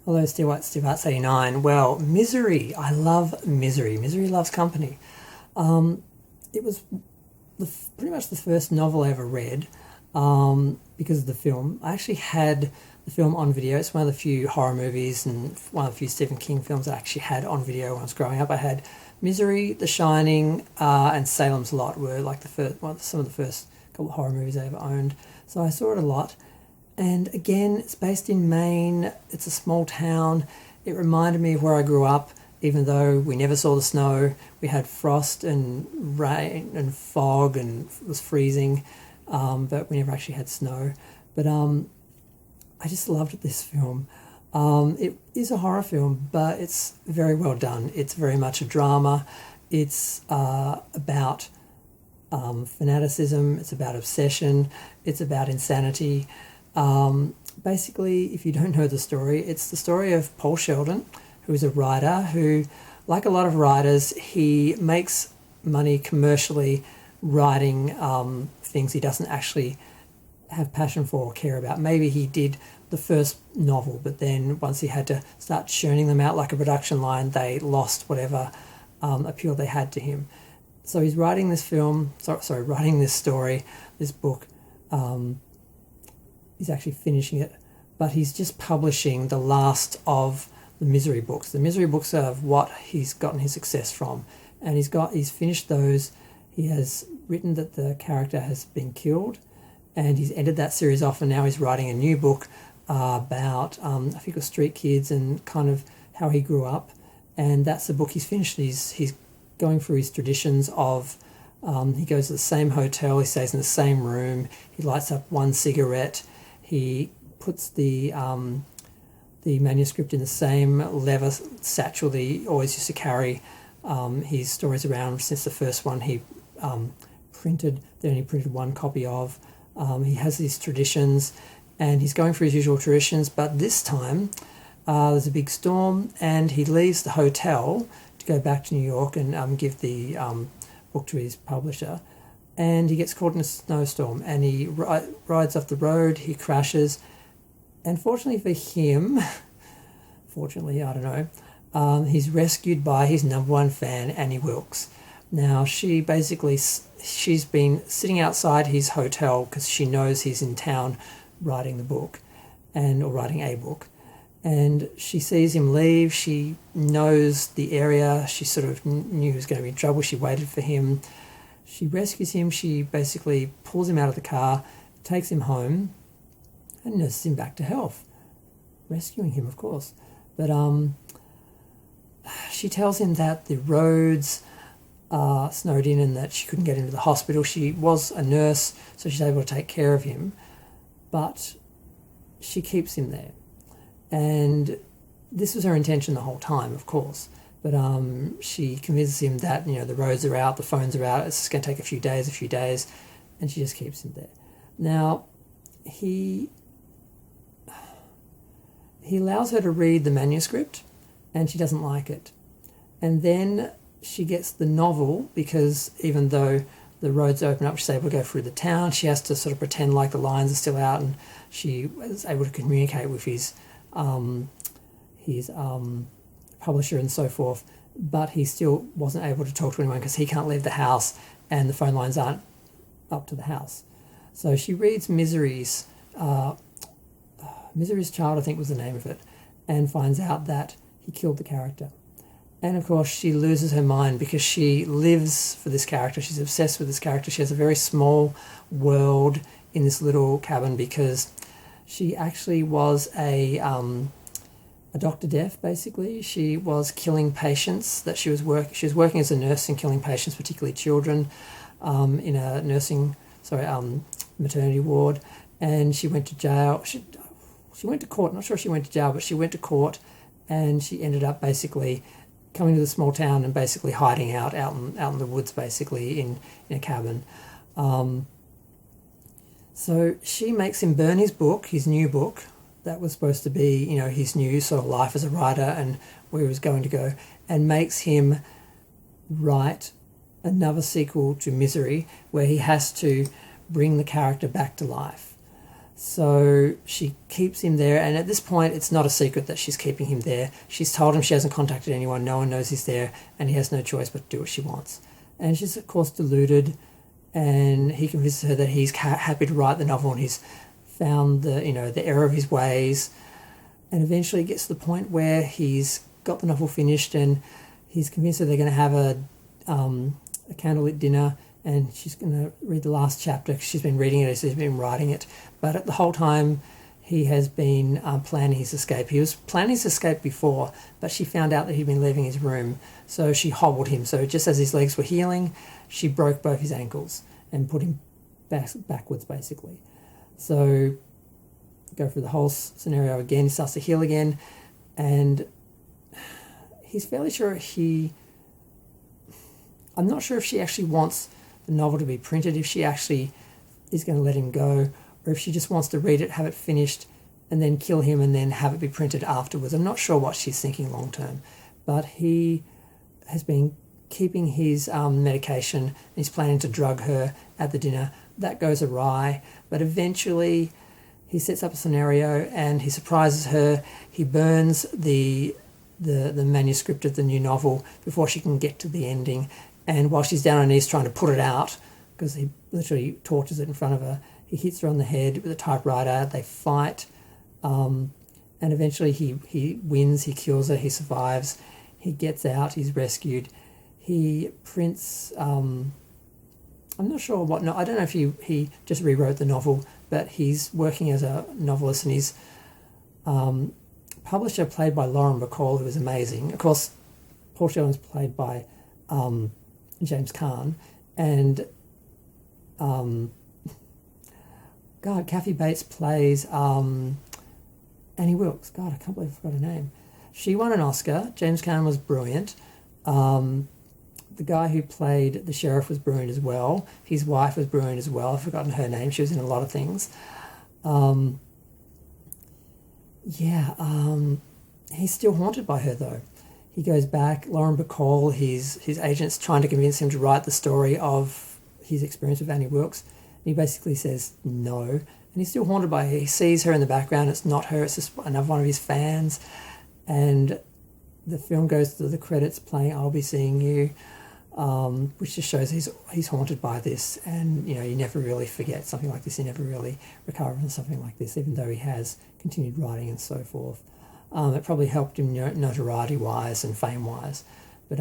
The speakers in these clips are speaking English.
Hello, Steve White, Steve Arts 89. Well, Misery. I love Misery. Misery loves company. It was pretty much the first novel I ever read because of the film. I actually had the film on video. It's one of the few horror movies and one of the few Stephen King films I actually had on video when I was growing up. I had Misery, The Shining, and Salem's Lot were like some of the first couple of horror movies I ever owned. So I saw it a lot. And again, it's based in Maine. It's a small town. It reminded me of where I grew up, even though we never saw the snow. We had frost and rain and fog and it was freezing, but we never actually had snow. But I just loved this film. It is a horror film, but it's very well done. It's very much a drama. It's about fanaticism. It's about obsession. It's about insanity. Basically, if you don't know the story, it's the story of Paul Sheldon, who is a writer who, like a lot of writers, he makes money commercially writing things he doesn't actually have passion for or care about. Maybe he did the first novel, but then once he had to start churning them out like a production line, they lost whatever appeal they had to him. So he's writing this writing this story, this book. He's actually finishing it, but he's just publishing the last of the Misery books. The Misery books are what he's gotten his success from, and he's finished those. He has written that the character has been killed, and he's ended that series off, and now he's writing a new book about I think it was street kids and kind of how he grew up, and that's the book he's finished. He's going through his traditions of he goes to the same hotel, he stays in the same room, he lights up one cigarette. He puts the manuscript in the same leather satchel that he always used to carry his stories around since the first one he printed. They only printed one copy of. He has these traditions, and he's going through his usual traditions, but this time there's a big storm, and he leaves the hotel to go back to New York and give the book to his publisher. And he gets caught in a snowstorm, and he rides off the road, he crashes, and fortunately for him, fortunately, I don't know, he's rescued by his number one fan, Annie Wilkes. Now, she's been sitting outside his hotel because she knows he's in town writing the book, or writing a book, and she sees him leave. She knows the area. She sort of knew he was going to be in trouble. She waited for him. She rescues him. She basically pulls him out of the car, takes him home, and nurses him back to health. Rescuing him, of course. But she tells him that the roads are snowed in and that she couldn't get into the hospital. She was a nurse, so she's able to take care of him. But she keeps him there. And this was her intention the whole time, of course. But she convinces him that, the roads are out, the phones are out, it's just going to take a few days, and she just keeps him there. Now, he allows her to read the manuscript, and she doesn't like it. And then she gets the novel, because even though the roads open up, she's able to go through the town, she has to sort of pretend like the lines are still out, and she was able to communicate with his publisher and so forth, but he still wasn't able to talk to anyone because he can't leave the house and the phone lines aren't up to the house. So she reads Misery's Child, I think was the name of it, and finds out that he killed the character. And of course she loses her mind because she lives for this character. She's obsessed with this character. She has a very small world in this little cabin because she actually was a Dr. Death, basically. She was killing patients that she was working as a nurse and killing patients, particularly children, in a maternity ward. And she went to jail. She went to court. I'm not sure if she went to jail, but she went to court, and she ended up basically coming to the small town and basically hiding out in the woods, basically in a cabin. So she makes him burn his book, his new book, that was supposed to be, his new sort of life as a writer and where he was going to go, and makes him write another sequel to Misery where he has to bring the character back to life. So she keeps him there, and at this point, it's not a secret that she's keeping him there. She's told him she hasn't contacted anyone, no one knows he's there, and he has no choice but to do what she wants. And she's, of course, deluded, and he convinces her that he's happy to write the novel, and he's found the error of his ways, and eventually it gets to the point where he's got the novel finished, and he's convinced that they're going to have a candlelit dinner, and she's going to read the last chapter. She's been reading it as he's been writing it. But the whole time he has been planning his escape. He was planning his escape before, but she found out that he'd been leaving his room. So she hobbled him. So just as his legs were healing, she broke both his ankles and put him backwards, basically. So go through the whole scenario again. He starts to heal again. And he's fairly sure I'm not sure if she actually wants the novel to be printed, if she actually is going to let him go, or if she just wants to read it, have it finished, and then kill him and then have it be printed afterwards. I'm not sure what she's thinking long term, but he has been keeping his medication, and he's planning to drug her at the dinner. That goes awry, but eventually he sets up a scenario and he surprises her. He burns the manuscript of the new novel before she can get to the ending. And while she's down on her knees trying to put it out, because he literally tortures it in front of her, he hits her on the head with a typewriter. They fight, and eventually he wins. He kills her. He survives. He gets out. He's rescued. He prints. I'm not sure what. No, I don't know if he just rewrote the novel, but he's working as a novelist, and he's publisher played by Lauren Bacall, who is amazing. Of course, Portia Owen's played by James Caan, and Kathy Bates plays Annie Wilkes. God, I can't believe I forgot her name. She won an Oscar. James Caan was brilliant. The guy who played the sheriff was brilliant as well. His wife was brilliant as well. I've forgotten her name. She was in a lot of things. He's still haunted by her, though. He goes back. Lauren Bacall, his agent's trying to convince him to write the story of his experience with Annie Wilkes. And he basically says no. And he's still haunted by her. He sees her in the background. It's not her. It's just another one of his fans. And the film goes to the credits playing I'll Be Seeing You, which just shows he's haunted by this. And, you never really forget something like this. You never really recover from something like this, even though he has continued writing and so forth. It probably helped him notoriety-wise and fame-wise. But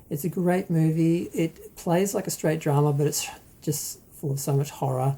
it's a great movie. It plays like a straight drama, but it's just full of so much horror.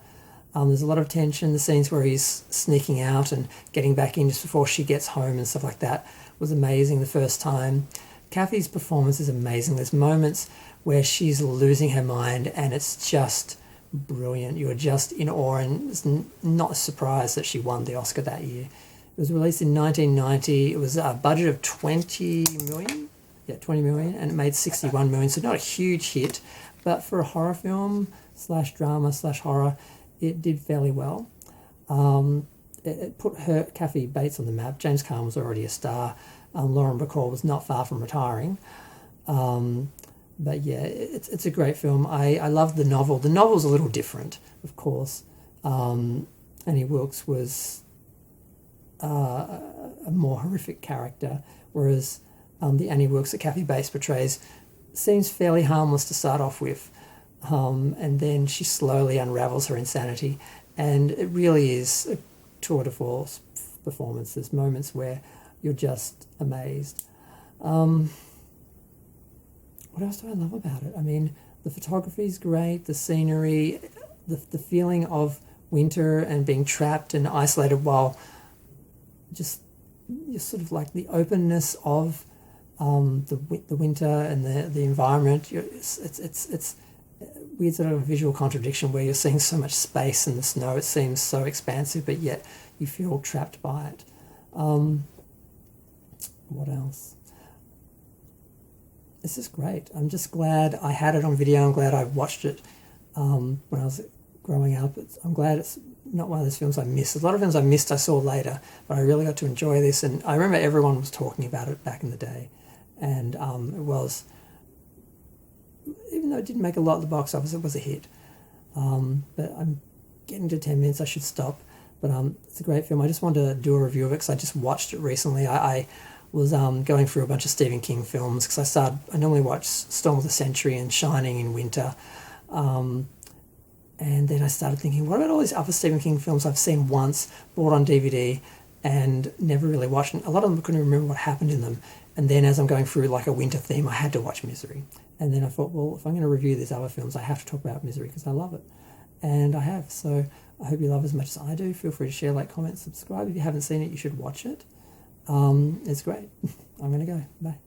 There's a lot of tension. The scenes where he's sneaking out and getting back in just before she gets home and stuff like that was amazing the first time. Kathy's performance is amazing. There's moments where she's losing her mind, and it's just brilliant. You're just in awe, and it's not a surprise that she won the Oscar that year. It was released in 1990. It was a budget of 20 million. Yeah, 20 million, and it made 61 million, so not a huge hit. But for a horror film / drama / horror, it did fairly well. It put Kathy Bates on the map. James Caan was already a star. Lauren Bacall was not far from retiring. But yeah, it's a great film. I love the novel. The novel's a little different, of course. Annie Wilkes was a more horrific character, whereas the Annie Wilkes that Kathy Bates portrays seems fairly harmless to start off with, and then she slowly unravels her insanity, and it really is a tour de force performance. There's moments where you're just amazed. What else do I love about it? I mean, the photography is great, the scenery, the feeling of winter and being trapped and isolated while just sort of like the openness of the winter and the environment. It's weird sort of a visual contradiction where you're seeing so much space in the snow. It seems so expansive, but yet you feel trapped by it. What else? It's just great. I'm just glad I had it on video. I'm glad I watched it when I was growing up. I'm glad it's not one of those films I missed. A lot of films I missed I saw later, but I really got to enjoy this. And I remember everyone was talking about it back in the day. And it was, even though it didn't make a lot at the box office, it was a hit. But I'm getting to 10 minutes. I should stop. But it's a great film. I just wanted to do a review of it because I just watched it recently. I was going through a bunch of Stephen King films because I normally watch Storm of the Century and Shining in winter. And then I started thinking, what about all these other Stephen King films I've seen once, bought on DVD, and never really watched? And a lot of them I couldn't remember what happened in them. And then as I'm going through like a winter theme, I had to watch Misery. And then I thought, well, if I'm going to review these other films, I have to talk about Misery because I love it. And I have. So I hope you love it as much as I do. Feel free to share, like, comment, subscribe. If you haven't seen it, you should watch it. It's great. I'm going to go. Bye.